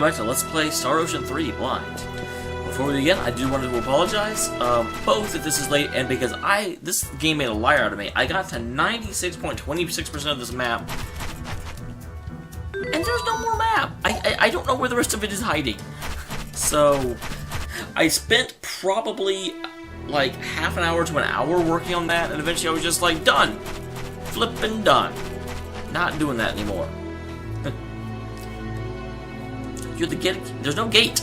welcome back to Let's Play Star Ocean 3 Blind. Before we begin, I do want to apologize, both if this is late and because this game made a liar out of me. I got to 96.26% of this map, and there's no more map. I don't know where the rest of it is hiding. So, I spent probably like half an hour to an hour working on that, and eventually I was just like, done. Flippin' done. Not doing that anymore. You're the gate. There's no gate.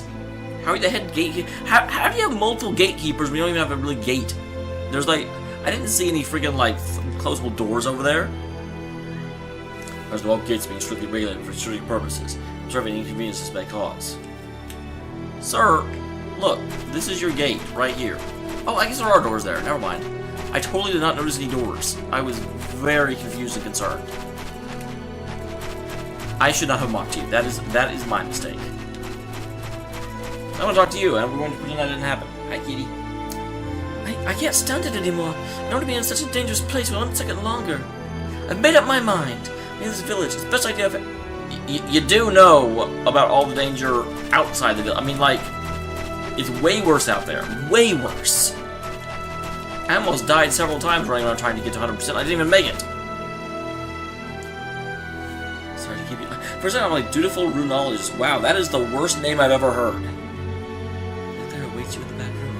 How are you the head gatekeeper? How do you have multiple gatekeepers when you don't even have a really gate? There's like, I didn't see any freaking like closable doors over there. There's no gates being strictly regulated for strict purposes, serving inconveniences may cause. Sir, look, this is your gate right here. Oh, I guess there are doors there. Never mind. I totally did not notice any doors. I was very confused and concerned. I should not have mocked you. That is my mistake. I want to talk to you, and we're going to pretend that didn't happen. Hi, kitty. I can't stand it anymore. I don't want to be in such a dangerous place for 1 second longer. I've made up my mind. In this village, it's the best idea ever. You do know about all the danger outside the village. I mean, like, it's way worse out there. Way worse. I almost died several times running around trying to get to 100%. I didn't even make it. For a second, I'm like, dutiful runologist. Wow, that is the worst name I've ever heard. There awaits you in the back room.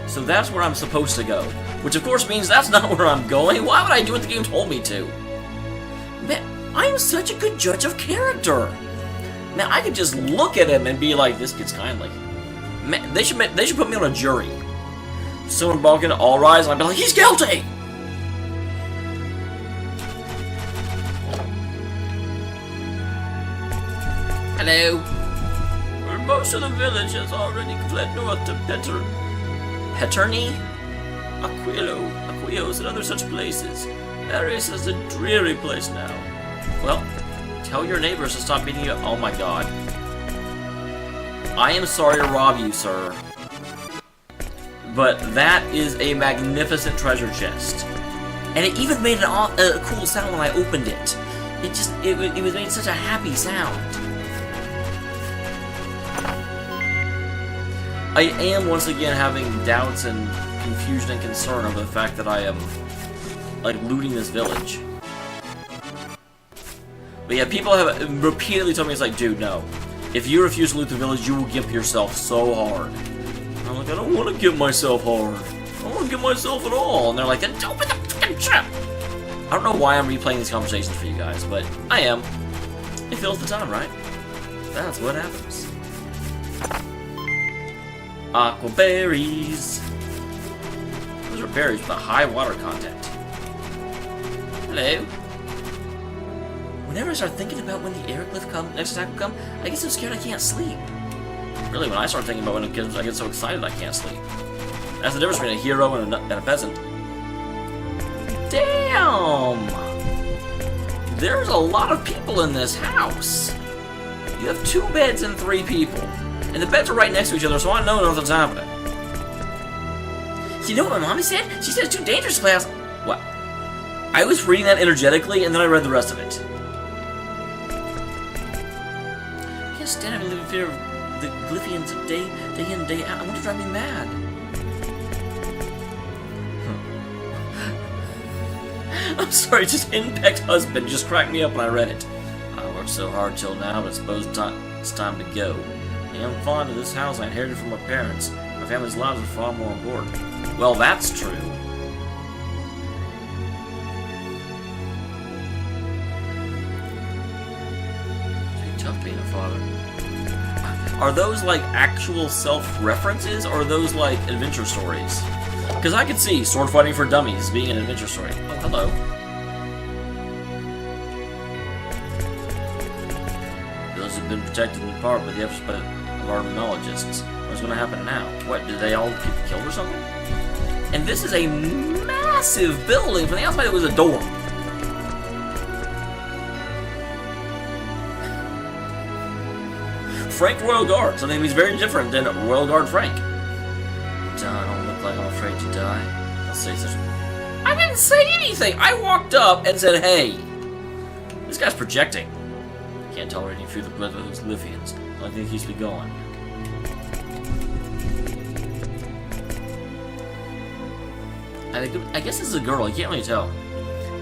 So that's where I'm supposed to go. Which, of course, means that's not where I'm going. Why would I do what the game told me to? Man, I am such a good judge of character. Man, I could just look at him and be like, this kid's kindly. Man, they should put me on a jury. Someone balking, all rise, and I'd be like, he's guilty! Hello. Well, most of the village has already fled north to Peterni, Aquilos, and other such places. Arius is a dreary place now. Well, tell your neighbors to stop beating you up. Oh my god. I am sorry to rob you, sir. But that is a magnificent treasure chest. And it even made a cool sound when I opened it. It was made such a happy sound. I am once again having doubts and confusion and concern over the fact that I am, like, looting this village. But yeah, people have repeatedly told me, it's like, dude, no. If you refuse to loot the village, you will gimp yourself so hard. And I'm like, I don't want to gimp myself hard. I don't want to gimp myself at all. And they're like, then open the fucking trap! I don't know why I'm replaying these conversations for you guys, but I am. It fills the time, right? That's what happens. Aqua berries. Those are berries with a high water content. Hello. Whenever I start thinking about when the next attack will come, I get so scared I can't sleep. Really, when I start thinking about when it comes, I get so excited I can't sleep. That's the difference between a hero and a peasant. Damn! There's a lot of people in this house. You have 2 beds and 3 people. And the beds are right next to each other, so I know nothing's happening. You know what my mommy said? She said it's too dangerous to play outside. What? I was reading that energetically, and then I read the rest of it. I can't stand having to live in fear of the Glyphians day in and day out. I want to drive me mad. I'm sorry, just Inpecked husband just cracked me up when I read it. I worked so hard till now, but I suppose it's time to go. I am fond of this house I inherited from my parents. My family's lives are far more important. Well, that's true. It's pretty tough being a father. Are those like actual self-references, or are those like adventure stories? Because I could see Sword Fighting for Dummies being an adventure story. Oh, hello. Those have been protected in part by the efforts of our neurologists. What's going to happen now? What, did they all get killed or something? And this is a massive building. From the outside, it was a door. Frank Royal Guard. Something he's very different than Royal Guard Frank. I don't look like I'm afraid to die. I'll say such. I didn't say anything. I walked up and said, "Hey." This guy's projecting. Can't tolerate any fear of the blood of those Lithians. Like they keeps me going. I guess this is a girl. I can't really tell.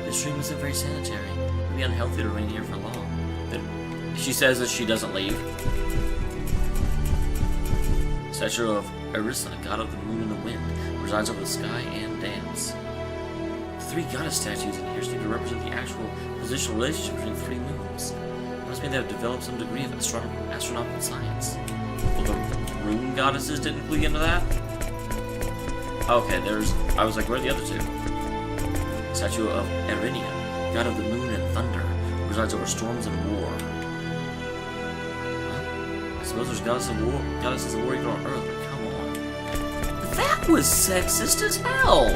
This room isn't very sanitary. It would be unhealthy to remain here for long. But she says that she doesn't leave. Statue of Orisa, god of the moon and the wind, resides over the sky and dance. 3 goddess statues in here seem to represent the actual positional relationship between 3 moons. It must mean they have developed some degree of astronomical science. Well, the rune goddesses didn't clue into that? Okay, I was like, where are the other 2? Statue of Erinia, god of the moon and thunder, resides over storms and war. Huh? I suppose there's goddesses of war even on Earth, but come on. That was sexist as hell!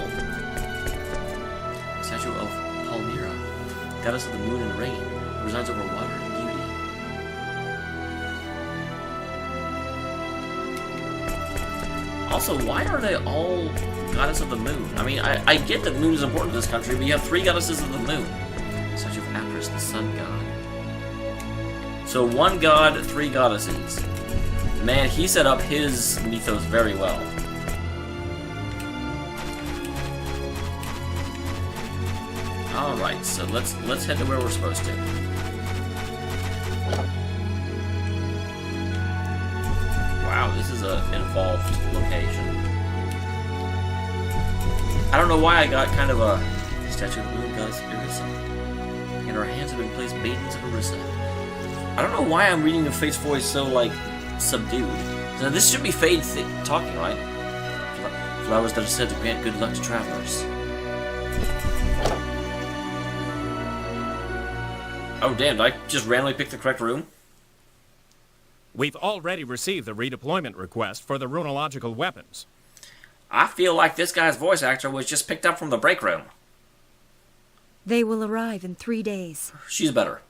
Statue of Palmyra, goddess of the moon and rain, resides over water and beauty. Also, why are they all goddess of the moon? I mean, I get that moon is important to this country, but you have 3 goddesses of the moon. Statue of Apis, the sun god. So 1 god, 3 goddesses. Man, he set up his mythos very well. Alright, so let's head to where we're supposed to. Wow, this is an involved location. I don't know why I got kind of a statue of the moon goddess Orisa. In her hands have been placed maidens of Orisa. I don't know why I'm reading the Fate's voice so, like, subdued. So this should be Fate talking, right? Flowers that are said to grant good luck to travelers. Oh damn, did I just randomly pick the correct room? We've already received the redeployment request for the runological weapons. I feel like this guy's voice actor was just picked up from the break room. They will arrive in 3 days. She's better.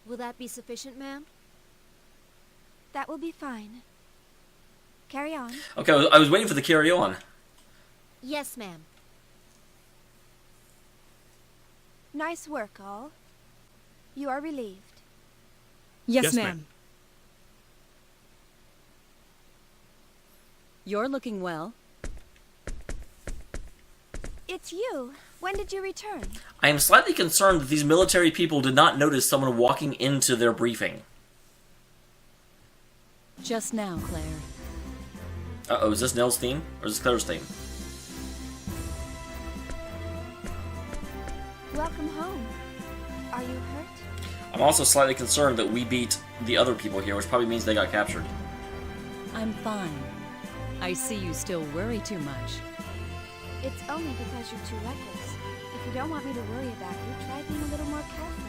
Will that be sufficient, ma'am? That will be fine. Carry on. Okay, I was waiting for the carry on. Yes, ma'am. Nice work, all. You are relieved. Yes, ma'am. You're looking well. It's you. When did you return? I am slightly concerned that these military people did not notice someone walking into their briefing. Just now, Claire. Uh-oh, is this Nell's theme? Or is this Claire's theme? Welcome home. Are you hurt? I'm also slightly concerned that we beat the other people here, which probably means they got captured. I'm fine. I see you still worry too much. It's only because you're too reckless. If you don't want me to worry about you, try being a little more careful.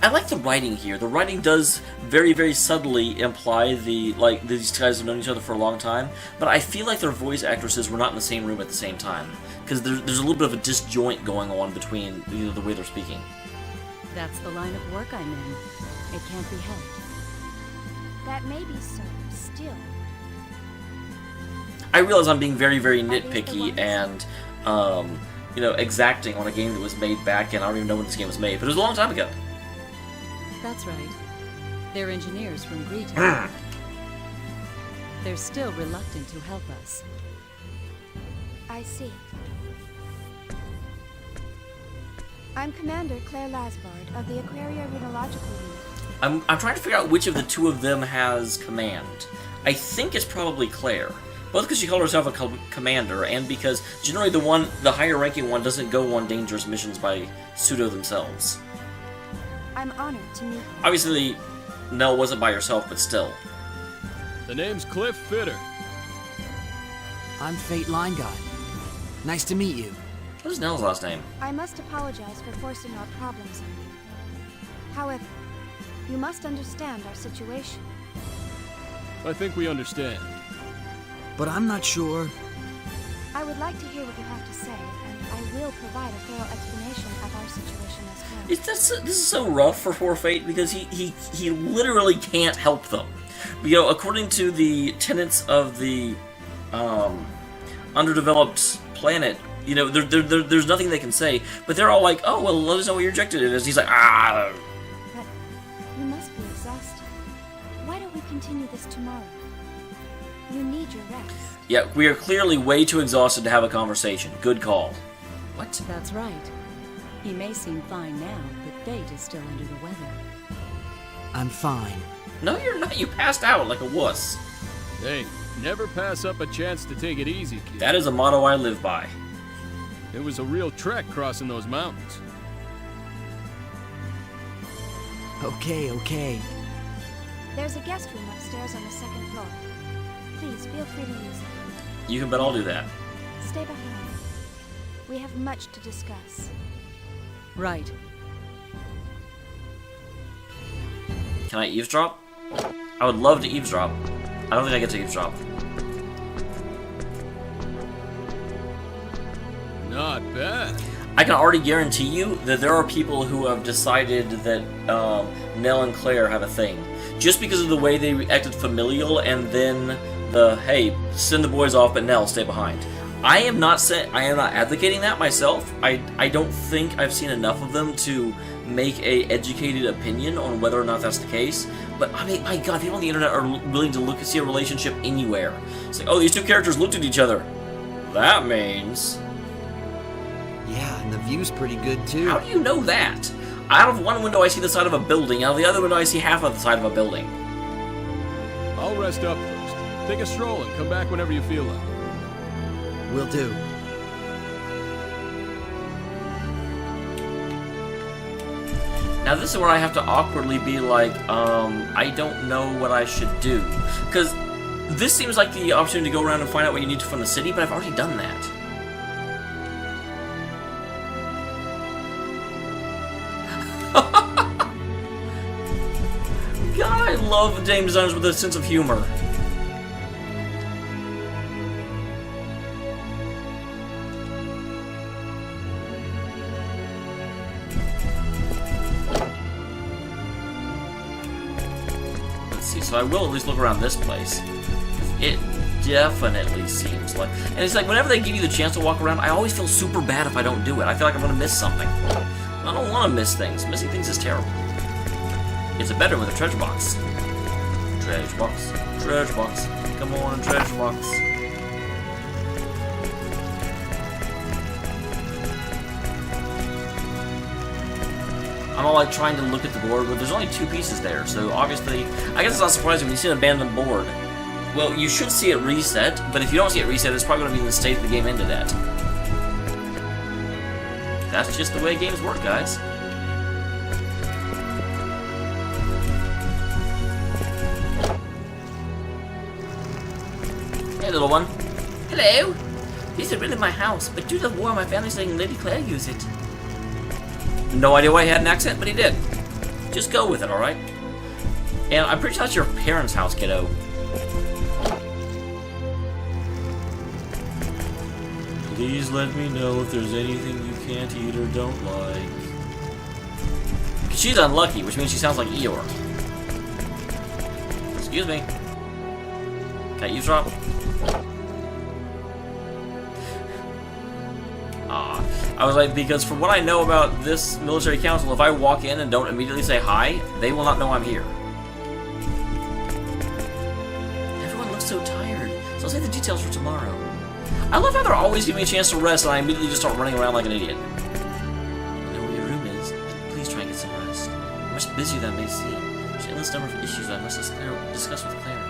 I like the writing here. The writing does very, very subtly imply these guys have known each other for a long time, but I feel like their voice actresses were not in the same room at the same time, because there's a little bit of a disjoint going on between the way they're speaking. That's the line of work I'm in. It can't be helped. That may be so, still. I realize I'm being very, very nitpicky and, exacting on a game that was made back in, I don't even know when this game was made, but it was a long time ago. That's right. They're engineers from Greece. They're still reluctant to help us. I see. I'm Commander Claire Lasbard of the Aquaria Runological Unit. I'm trying to figure out which of the 2 of them has command. I think it's probably Claire. Both because she calls herself a commander, and because generally the higher ranking one doesn't go on dangerous missions by pseudo themselves. I'm honored to meet you. Obviously, Nell wasn't by herself, but still. The name's Cliff Fitter. I'm Fate Line Guy. Nice to meet you. What is Nell's last name? I must apologize for forcing our problems on you. However, you must understand our situation. I think we understand. But I'm not sure. I would like to hear what you have to say, and I will provide a thorough explanation of our situation as well. This is so rough for poor Fate because he literally can't help them. According to the tenets of the underdeveloped planet, there's nothing they can say. But they're all like, "Oh well, let us know what your objective is." He's like, "Ah." But you must be exhausted. continue this tomorrow. You need your rest. Yeah, we are clearly way too exhausted to have a conversation. Good call. What? That's right. He may seem fine now, but Fate is still under the weather. I'm fine. No, you're not. You passed out like a wuss. Hey, never pass up a chance to take it easy, kid. That is a motto I live by. It was a real trek crossing those mountains. Okay. There's a guest room upstairs on the second floor. Please feel free to use it. You can bet I'll do that. Stay behind. We have much to discuss. Right. Can I eavesdrop? I would love to eavesdrop. I don't think I get to eavesdrop. Not bad. I can already guarantee you that there are people who have decided that Nell and Claire have a thing. Just because of the way they acted familial and then the, hey, send the boys off but Nell, stay behind. I am not advocating that myself. I don't think I've seen enough of them to make a educated opinion on whether or not that's the case. But I mean, my God, people on the internet are willing to see a relationship anywhere. It's like, oh, these two characters looked at each other. That means... Yeah, and the view's pretty good too. How do you know that? Out of one window I see the side of a building, out of the other window I see half of the side of a building. I'll rest up first. Take a stroll and come back whenever you feel like it. Will do. Now this is where I have to awkwardly be like, I don't know what I should do. Because this seems like the opportunity to go around and find out what you need from the city, but I've already done that. God, I love game designers with a sense of humor. Let's see, so I will at least look around this place. It definitely seems like... And it's like, whenever they give you the chance to walk around, I always feel super bad if I don't do it. I feel like I'm going to miss something. I don't want to miss things. Missing things is terrible. It's a bedroom with a treasure box. Treasure box. Treasure box. Come on, treasure box. I'm all like trying to look at the board, but there's only 2 pieces there, so obviously, I guess it's not surprising when you see an abandoned board. Well, you should see it reset, but if you don't see it reset, it's probably going to be in the state the game ended at. That's just the way games work, guys. Hey, little one. Hello. This is really my house, but due to the war, my family's letting Lady Claire use it. No idea why he had an accent, but he did. Just go with it, alright? And I'm pretty sure that's your parents' house, kiddo. Please let me know if there's anything you can't eat or don't like. She's unlucky, which means she sounds like Eeyore. Excuse me. Can I eavesdrop? I was like, because from what I know about this military council, if I walk in and don't immediately say hi, they will not know I'm here. Everyone looks so tired, so I'll save the details for tomorrow. I love how they're always giving me a chance to rest and I immediately just start running around like an idiot. I know where your room is. Please try and get some rest. I'm much busier than I may seem. There's an endless number of issues I must discuss with Claire.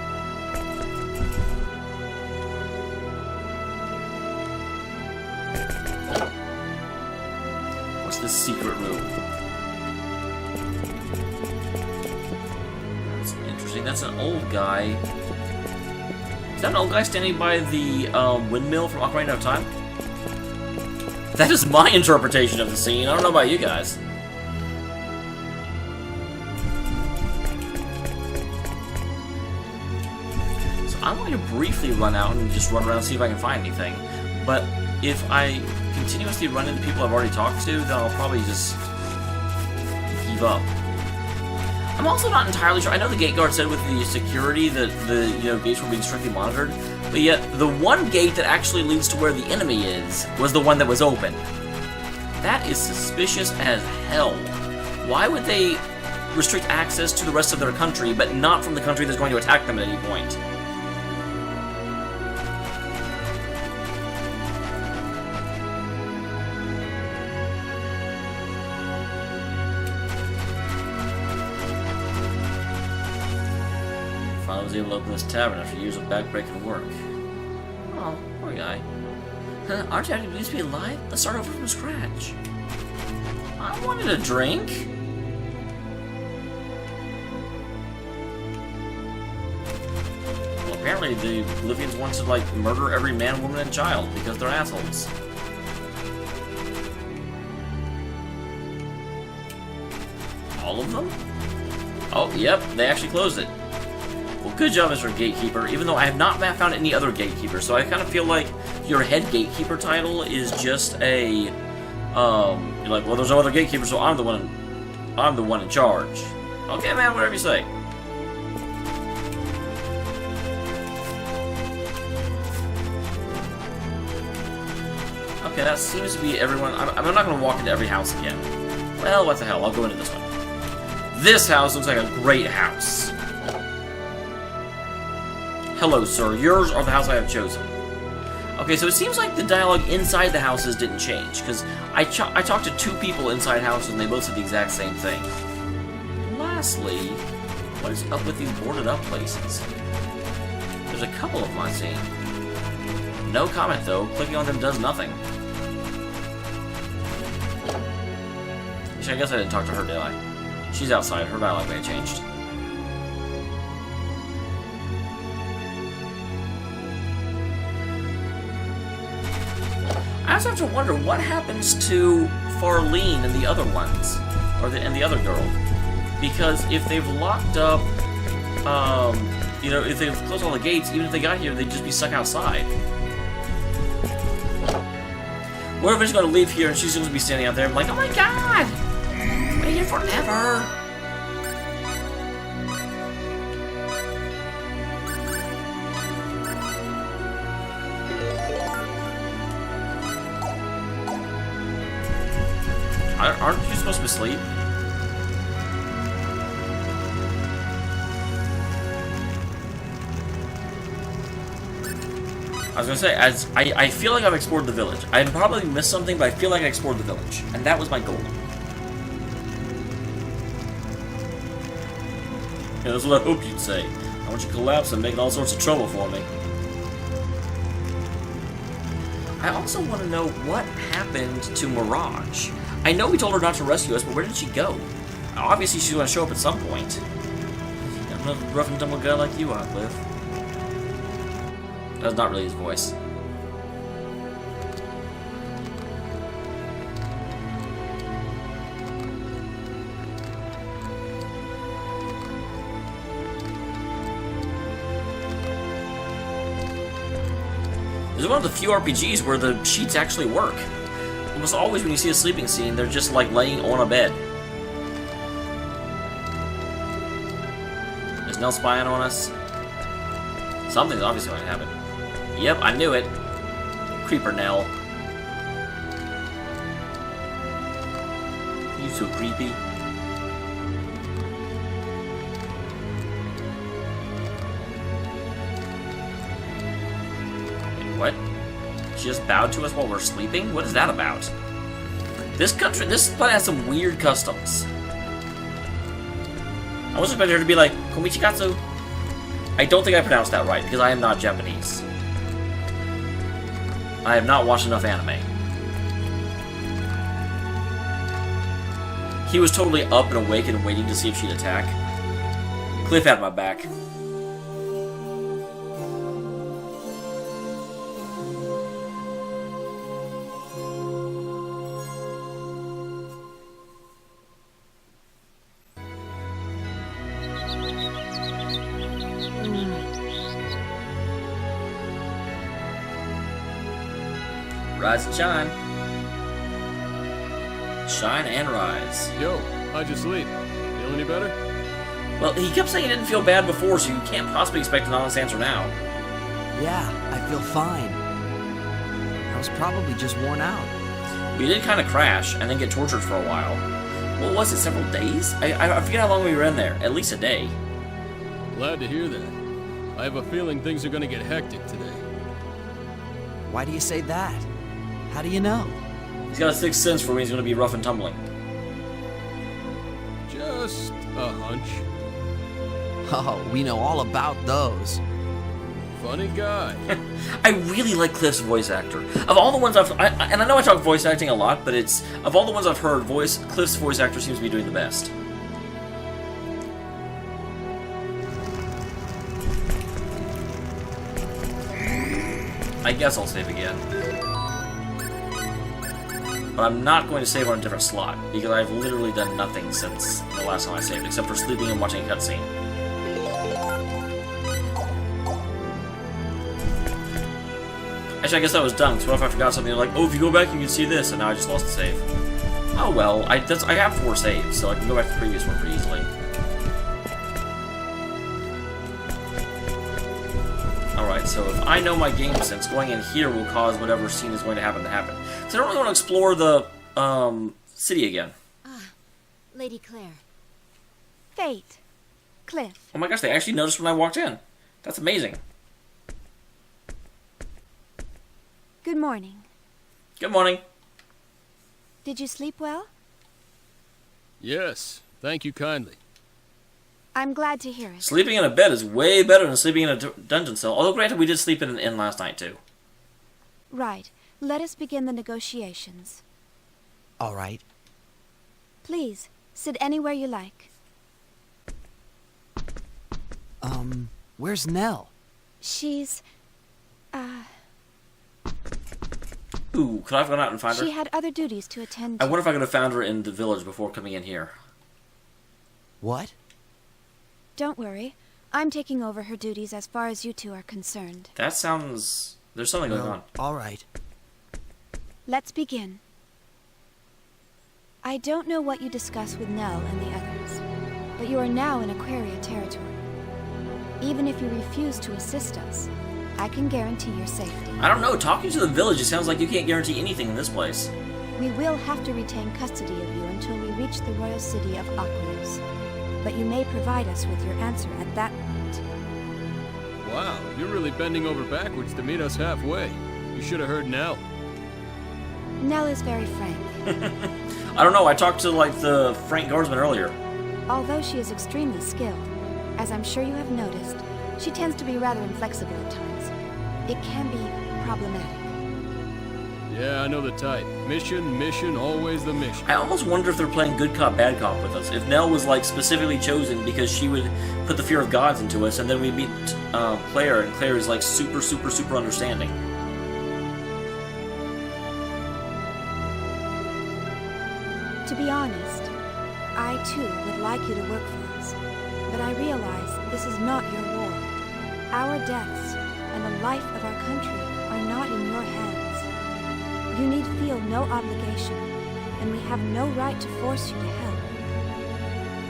What's this secret room? That's interesting. That's an old guy. Is that an old guy standing by the windmill from Ocarina of Time? That is my interpretation of the scene. I don't know about you guys. So I'm going to briefly run out and just run around and see if I can find anything. But if I continuously run into people I've already talked to, then I'll probably just give up. I'm also not entirely sure. I know the gate guard said with the security that the gates were being strictly monitored, but yet the one gate that actually leads to where the enemy is was the one that was open. That is suspicious as hell. Why would they restrict access to the rest of their country, but not from the country that's going to attack them at any point. Finally was able to open this tavern after years of backbreaking work. Oh, poor guy. Aren't you happy to be alive? Let's start over from scratch. I wanted a drink. Well, apparently the Livians want to, like, murder every man, woman, and child because they're assholes. All of them? Oh, yep, they actually closed it. Well, good job, Mr. Gatekeeper, even though I have not found any other gatekeepers, so I kind of feel like your head gatekeeper title is just a, you're like, well, there's no other gatekeeper, so I'm the one in charge. Okay, man, whatever you say. Okay, that seems to be everyone. I'm not going to walk into every house again. Well, what the hell, I'll go into this one. This house looks like a great house. Hello, sir. Yours or the house I have chosen. Okay, so it seems like the dialogue inside the houses didn't change, because I talked to two people inside houses and they both said the exact same thing. Lastly, what is up with these boarded up places? There's a couple of them I've seen. No comment, though. Clicking on them does nothing. Actually, I guess I didn't talk to her, did I? She's outside. Her dialogue may have changed. I also have to wonder what happens to Farlene and the other ones, and the other girl, because if they've locked up, you know, if they've closed all the gates, even if they got here, they'd just be stuck outside. What if we're just going to leave here and she's going to be standing out there and like, oh my god, we're here forever. Aren't you supposed to be asleep? I was gonna say, I feel like I've explored the village. I probably missed something, but I feel like I explored the village. And that was my goal. Yeah, that's what I hoped you'd say. I want you to collapse and make all sorts of trouble for me. I also want to know what happened to Mirage. I know we told her not to rescue us, but where did she go? Obviously, she's going to show up at some point. I'm not a rough and tumble guy like you are, Cliff. That's not really his voice. This is one of the few RPGs where the sheets actually work. Almost always when you see a sleeping scene, they're just like laying on a bed. Is Nell spying on us? Something's obviously going to happen. Yep, I knew it. Creeper Nell. You so creepy. Wait, what? She just bowed to us while we're sleeping? What is that about? This planet has some weird customs. I was expecting her to be like, Komichikatsu. I don't think I pronounced that right, because I am not Japanese. I have not watched enough anime. He was totally up and awake and waiting to see if she'd attack. Cliff had my back. Rise and shine. Shine and rise. Yo, how'd you sleep? Feel any better? Well, he kept saying he didn't feel bad before, so you can't possibly expect an honest answer now. Yeah, I feel fine. I was probably just worn out. We did kind of crash and then get tortured for a while. what was it, several days? I forget how long we were in there. At least a day. Glad to hear that. I have a feeling things are gonna get hectic today. Why do you say that? How do you know? He's got a sixth sense for when he's going to be rough and tumbling. Just a hunch. Oh, we know all about those. Funny guy. I really like Cliff's voice actor. Of all the ones and I know I talk voice acting a lot, but it's of all the ones I've heard, Cliff's voice actor seems to be doing the best. I guess I'll save again. But I'm not going to save on a different slot, because I've literally done nothing since the last time I saved, except for sleeping and watching a cutscene. Actually, I guess I was done, so what if I forgot something like, oh, if you go back you can see this, and now I just lost the save. Oh well, I have 4 saves, so I can go back to the previous one pretty easily. Alright, so if I know my game sense, going in here will cause whatever scene is going to happen. So I don't really want to explore the, city again. Ah, Lady Claire. Fate. Cliff. Oh my gosh, they actually noticed when I walked in. That's amazing. Good morning. Good morning. Did you sleep well? Yes, thank you kindly. I'm glad to hear it. Sleeping in a bed is way better than sleeping in a dungeon cell. Although, granted, we did sleep in an inn last night, too. Right. Let us begin the negotiations. All right. Please, sit anywhere you like. Where's Nell? She's... Ooh, could I have gone out and find her? She had other duties to attend I to. wonder if I could have found her in the village before coming in here. What? Don't worry. I'm taking over her duties as far as you two are concerned. That sounds... There's something going on. All right. Let's begin. I don't know what you discuss with Nell and the others, but you are now in Aquaria territory. Even if you refuse to assist us, I can guarantee your safety. I don't know, talking to the village, it sounds like you can't guarantee anything in this place. We will have to retain custody of you until we reach the royal city of Aquarius, but you may provide us with your answer at that point. Wow, you're really bending over backwards to meet us halfway. You should have heard Nell. Nell is very frank. I don't know, I talked to, like, the Frank guardsman earlier. Although she is extremely skilled, as I'm sure you have noticed, she tends to be rather inflexible at times. It can be problematic. Yeah, I know the type. Mission, always the mission. I almost wonder if they're playing good cop, bad cop with us. If Nell was, like, specifically chosen because she would put the fear of gods into us, and then we meet Claire, and Claire is, like, super understanding. To be honest, I too would like you to work for us, but I realize this is not your war. Our deaths and the life of our country are not in your hands. You need feel no obligation, and we have no right to force you to help.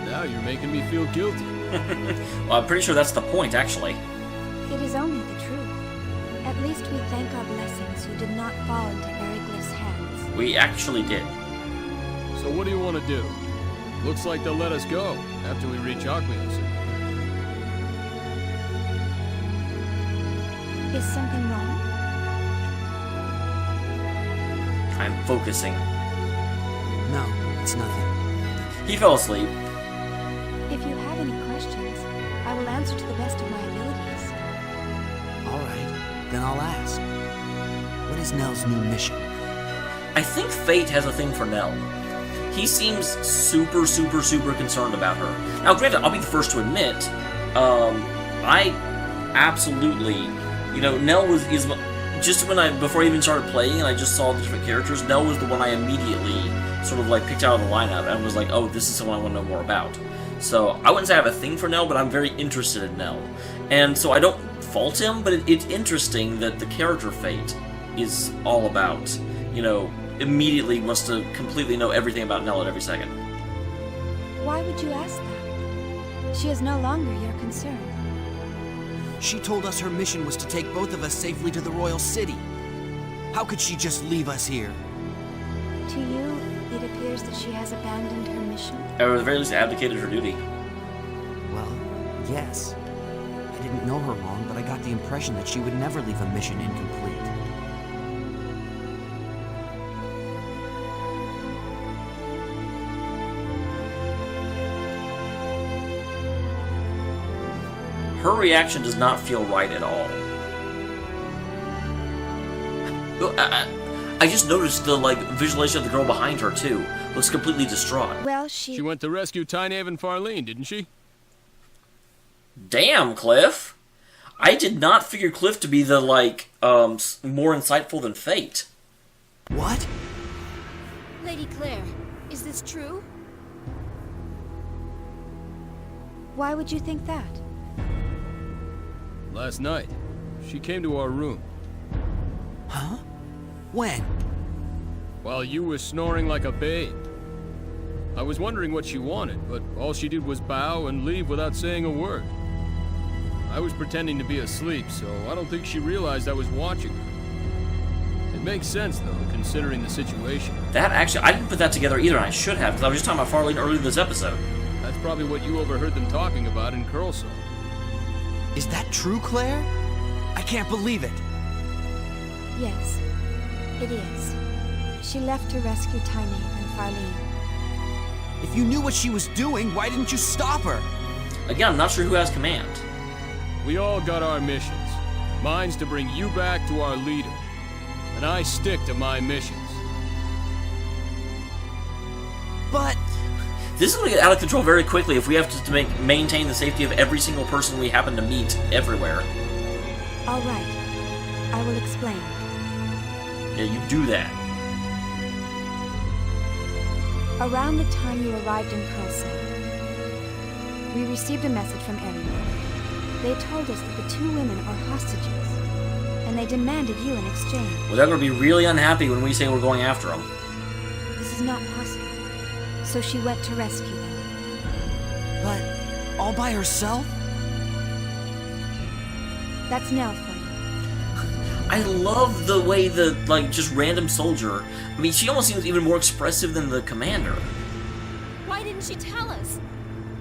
Now you're making me feel guilty. Well, I'm pretty sure that's the point, actually. It is only the truth. At least we thank our blessings you did not fall into Eriglyph's hands. We actually did. So what do you want to do? Looks like they'll let us go after we reach Aquarius. Is something wrong? I'm focusing. No, it's nothing. He fell asleep. If you have any questions, I will answer to the best of my abilities. All right, then I'll ask. What is Nell's new mission? I think Fate has a thing for Nell. He seems super concerned about her. Now, granted, I'll be the first to admit, I absolutely, Nell is just before I even started playing and I just saw the different characters, Nell was the one I immediately sort of like picked out of the lineup and was like, oh, this is someone I want to know more about. So I wouldn't say I have a thing for Nell, but I'm very interested in Nell. And so I don't fault him, but it's interesting that the character Fate is all about, immediately wants to completely know everything about Nell at every second. Why would you ask that? She is no longer your concern. She told us her mission was to take both of us safely to the royal city. How could she just leave us here? To you, It appears that she has abandoned her mission. Or at the very least, abdicated her duty. Well, yes. I didn't know her long, but I got the impression that she would never leave a mission incomplete. Her reaction does not feel right at all. I just noticed the visualization of the girl behind her too. Looks completely distraught. Well, She went to rescue Tynehaven and Farlene, didn't she? Damn, Cliff. I did not figure Cliff to be the more insightful than Fate. What? Lady Claire, is this true? Why would you think that? Last night, she came to our room. Huh? When? While you were snoring like a babe. I was wondering what she wanted, but all she did was bow and leave without saying a word. I was pretending to be asleep, so I don't think she realized I was watching her. It makes sense, though, considering the situation. That actually, I didn't put that together either, and I should have, because I was just talking about Farlene earlier in this episode. That's probably what you overheard them talking about in Curlsall. Is that true, Claire? I can't believe it. Yes, it is. She left to rescue Tynehaven and Farlene. If you knew what she was doing, why didn't you stop her? Again, I'm not sure who has command. We all got our missions. Mine's to bring you back to our leader. And I stick to my missions. But... This is going to get out of control very quickly if we have to maintain the safety of every single person we happen to meet everywhere. All right. I will explain. Yeah, you do that. Around the time you arrived in Curlsall, we received a message from Ariel. They told us that the two women are hostages, and they demanded you in exchange. Well, they're going to be really unhappy when we say we're going after them. This is not possible. So she went to rescue them. But... all by herself? That's Nell for you. I love the way the, just random soldier... I mean, she almost seems even more expressive than the commander. Why didn't she tell us?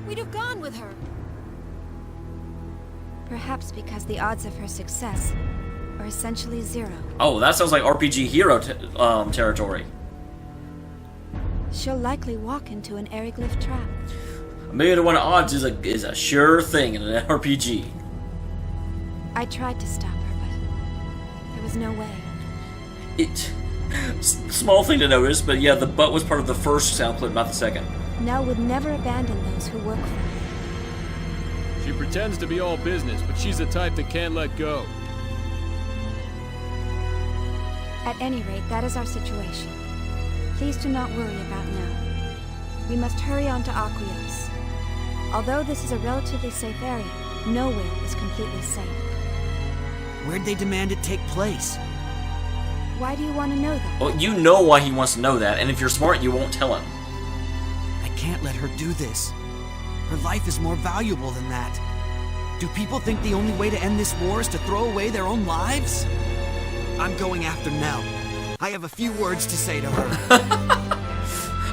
We'd have gone with her. Perhaps because the odds of her success are essentially zero. Oh, that sounds like RPG hero territory. She'll likely walk into an aeroglyph trap. 1,000,000 to 1 odds is a sure thing in an RPG. I tried to stop her, but there was no way. Small thing to notice, but yeah, the butt was part of the first sound clip, not the second. Nell would never abandon those who work for her. She pretends to be all business, but she's the type that can't let go. At any rate, that is our situation. Please do not worry about Nell. We must hurry on to Aquios. Although this is a relatively safe area, nowhere is completely safe. Where'd they demand it take place? Why do you want to know that? Well, you know why he wants to know that, and if you're smart, you won't tell him. I can't let her do this. Her life is more valuable than that. Do people think the only way to end this war is to throw away their own lives? I'm going after Nell. I have a few words to say to her.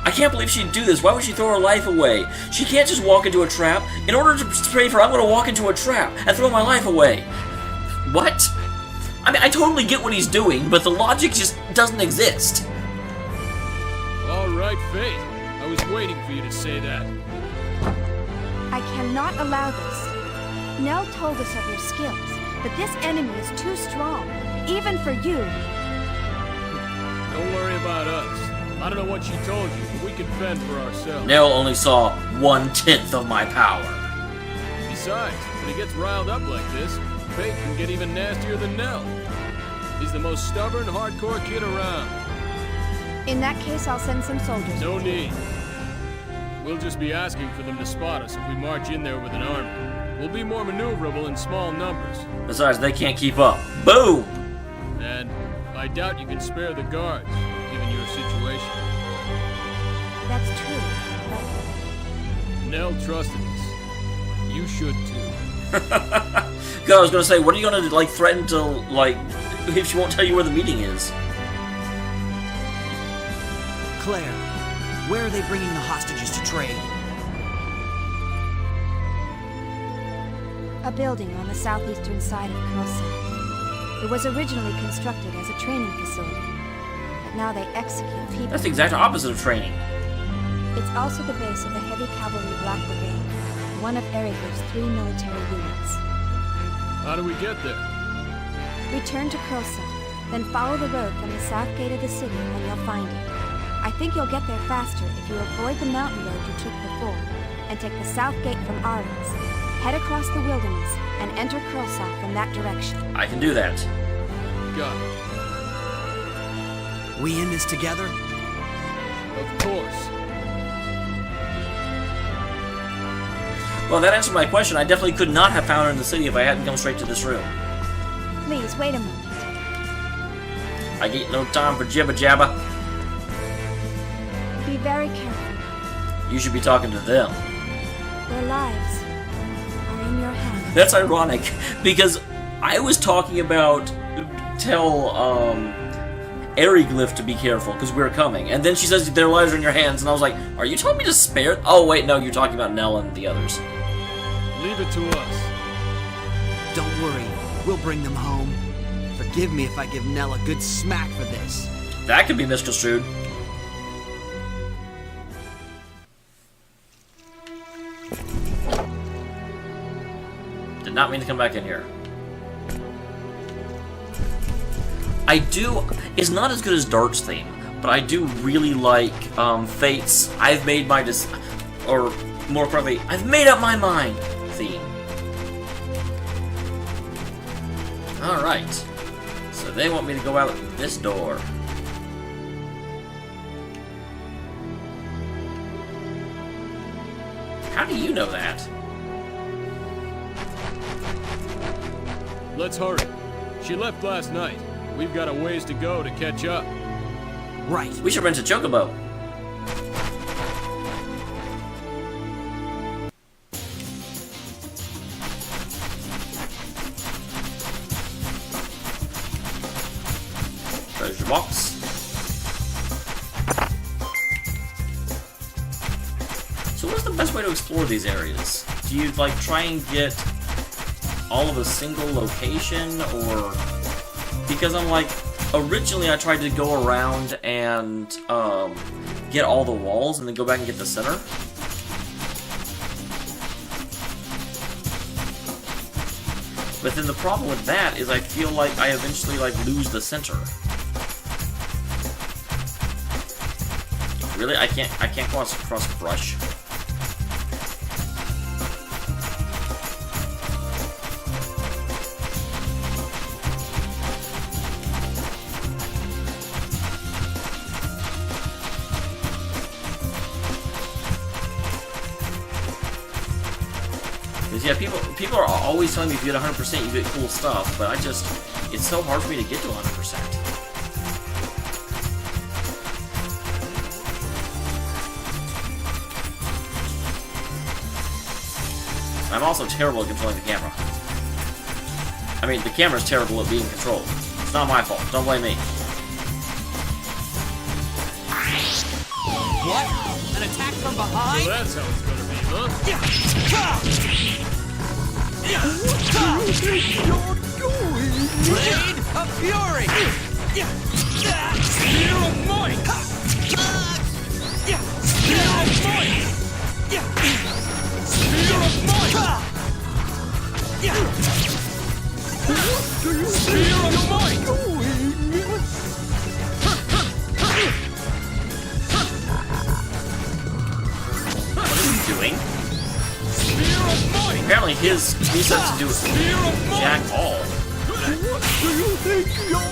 I can't believe she'd do this. Why would she throw her life away? She can't just walk into a trap. In order to save her, I'm going to walk into a trap and throw my life away. What? I mean, I totally get what he's doing, but the logic just doesn't exist. All right, Fate. I was waiting for you to say that. I cannot allow this. Nell told us of your skills, but this enemy is too strong, even for you. Don't worry about us. I don't know what she told you, but we can fend for ourselves. Nell only saw 1/10 of my power. Besides, when he gets riled up like this, Fate can get even nastier than Nell. He's the most stubborn, hardcore kid around. In that case, I'll send some soldiers. No need. We'll just be asking for them to spot us if we march in there with an army. We'll be more maneuverable in small numbers. Besides, they can't keep up. Boom! And I doubt you can spare the guards, given your situation. That's true, but Nell trusted us. You should too. God, I was gonna say, what are you gonna threaten to if she won't tell you where the meeting is? Claire, Where are they bringing the hostages to trade? A building on the southeastern side of Kursa. It was originally constructed as a training facility, but now they execute people. That's the exact opposite of training. It's also the base of the Heavy Cavalry Black Brigade, one of Eriglyph's 3 military units. How do we get there? Return to Kursa, then follow the road from the south gate of the city and you'll find it. I think you'll get there faster if you avoid the mountain road you took before, and take the south gate from Arens. Head across the wilderness and enter Kursa from that direction. I can do that. Got it. We in this together? Of course. Well, that answered my question. I definitely could not have found her in the city if I hadn't come straight to this room. Please, wait a moment. I get no time for jibba jabba. Be very careful. You should be talking to them. Their lives are in your hands. That's ironic, because I was talking about tell Eriglyph to be careful, because we're coming. And then she says their lives are in your hands, and I was like, are you telling me to spare? Oh, wait, no, you're talking about Nell and the others. Leave it to us. Don't worry, we'll bring them home. Forgive me if I give Nell a good smack for this. That could be misconstrued. Did not mean to come back in here. I do... It's not as good as Dark's theme, but I do really like Fate's I've made my... or, more correctly, I've made up my mind theme. Alright. So they want me to go out this door. How do you know that? Let's hurry. She left last night. We've got a ways to go to catch up. Right. We should rent a chocobo. Treasure box. So what's the best way to explore these areas? Do you, like, try and get all of a single location, or... Because I'm like, originally I tried to go around and get all the walls and then go back and get the center. But then the problem with that is I feel like I eventually like lose the center. Really? I can't cross brush. Yeah, people are always telling me if you get 100% you get cool stuff, but it's so hard for me to get to 100%. I'm also terrible at controlling the camera. I mean, the camera's terrible at being controlled. It's not my fault. Don't blame me. What? An attack from behind? So that's how it's gonna be, huh? Blade of Fury! Spear of Might! Spear of Might! Spear of Might! Spear of Might! What is he doing? Spear of Might! Apparently he says to do Spear of Might! jack all. What do you think you're...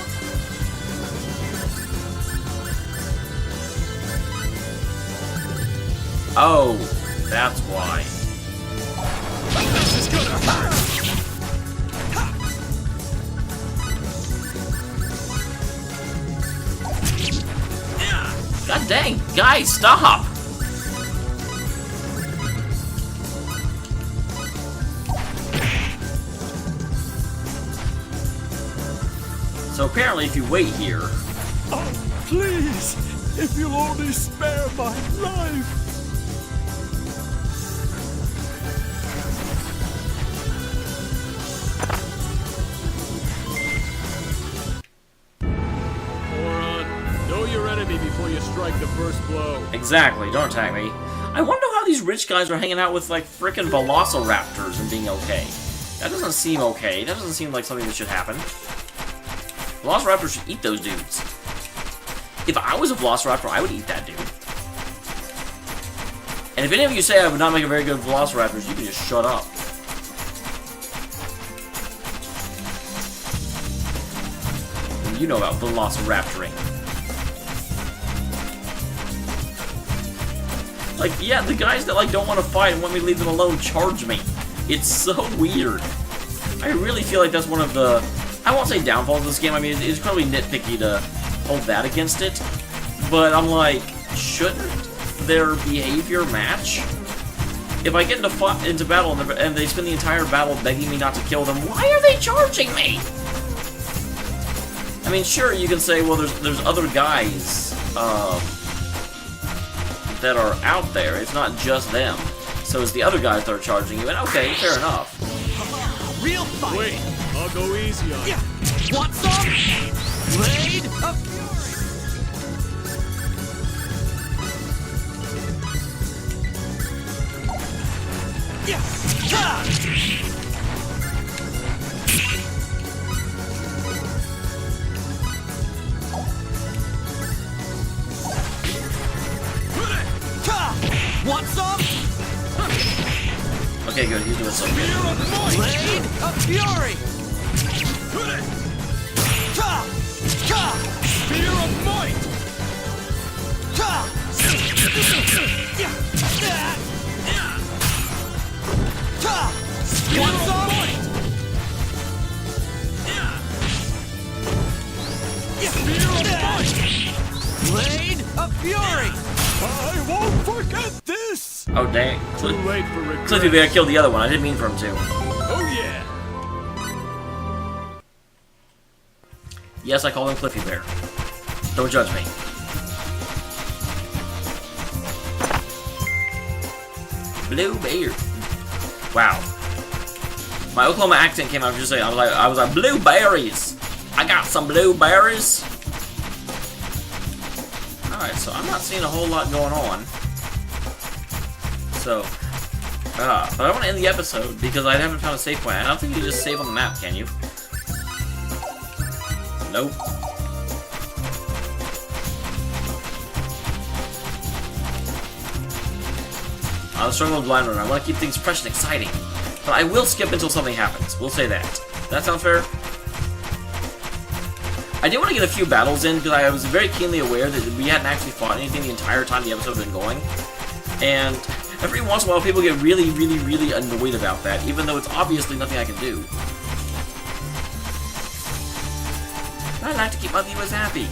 Oh, that's why. This is gonna hurt! God dang, guys, stop! So apparently if you wait here... Oh, please! If you'll only spare my life. Moron, know your enemy before you strike the first blow. Exactly, don't attack me. I wonder how these rich guys are hanging out with, like, frickin' velociraptors and being okay. That doesn't seem okay. That doesn't seem like something that should happen. Velociraptors should eat those dudes. If I was a velociraptor, I would eat that dude. And if any of you say I would not make a very good velociraptor, you can just shut up. You know about velociraptoring. Like, yeah, the guys that, like, don't want to fight and want me to leave them alone charge me. It's so weird. I really feel like that's one of the, I won't say downfalls of this game. I mean, it's probably nitpicky to hold that against it. But I'm like, shouldn't their behavior match? If I get into battle and they spend the entire battle begging me not to kill them, why are they charging me? I mean, sure, you can say, well, there's other guys that are out there. It's not just them. So it's the other guys that are charging you, and okay, fair enough. Real fight. Wait, I'll go easy on you. Yeah. Want some? Blade of Fury. Yeah. Ha! Want some? Okay, good. He's doing something good. Blade of Fury! Spear of Might! Want some? Blade of Fury! I won't forget this! Oh, dang. Too late for regret. Cliffy Bear killed the other one. I didn't mean for him to. Oh yeah! Yes, I call him Cliffy Bear. Don't judge me. Blue Bear. Wow. My Oklahoma accent came out just saying, I was like, blueberries! I got some blueberries! Alright, so I'm not seeing a whole lot going on. So, but I want to end the episode because I haven't found a save point. I don't think you can just save on the map, can you? Nope. I'm struggling with Blind Runner. I want to keep things fresh and exciting. But I will skip until something happens. We'll say that. That sounds fair? I did want to get a few battles in because I was very keenly aware that we hadn't actually fought anything the entire time the episode had been going. And every once in a while people get really, really, really annoyed about that, even though it's obviously nothing I can do. I like to keep my viewers happy.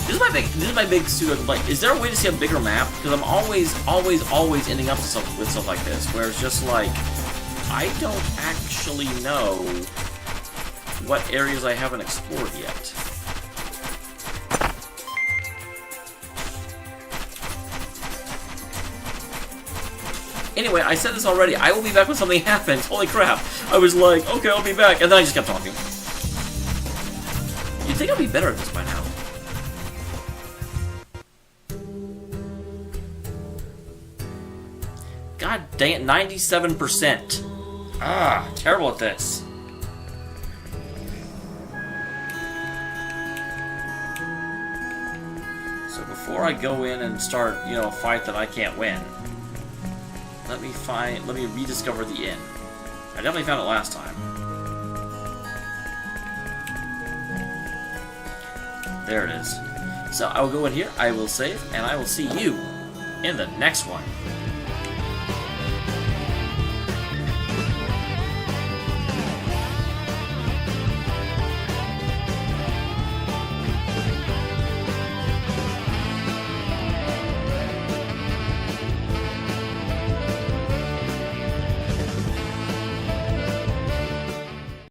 This is my big pseudo complaint. Is there a way to see a bigger map? Because I'm always ending up with stuff like this, where it's just like, I don't actually know what areas I haven't explored yet. Anyway, I said this already. I will be back when something happens. Holy crap. I was like, okay, I'll be back. And then I just kept talking. You'd think I'd be better at this by now. God dang it, 97%. Ah, terrible at this. So before I go in and start, you know, a fight that I can't win, let me rediscover the inn. I definitely found it last time. There it is. So I will go in here, I will save, and I will see you in the next one.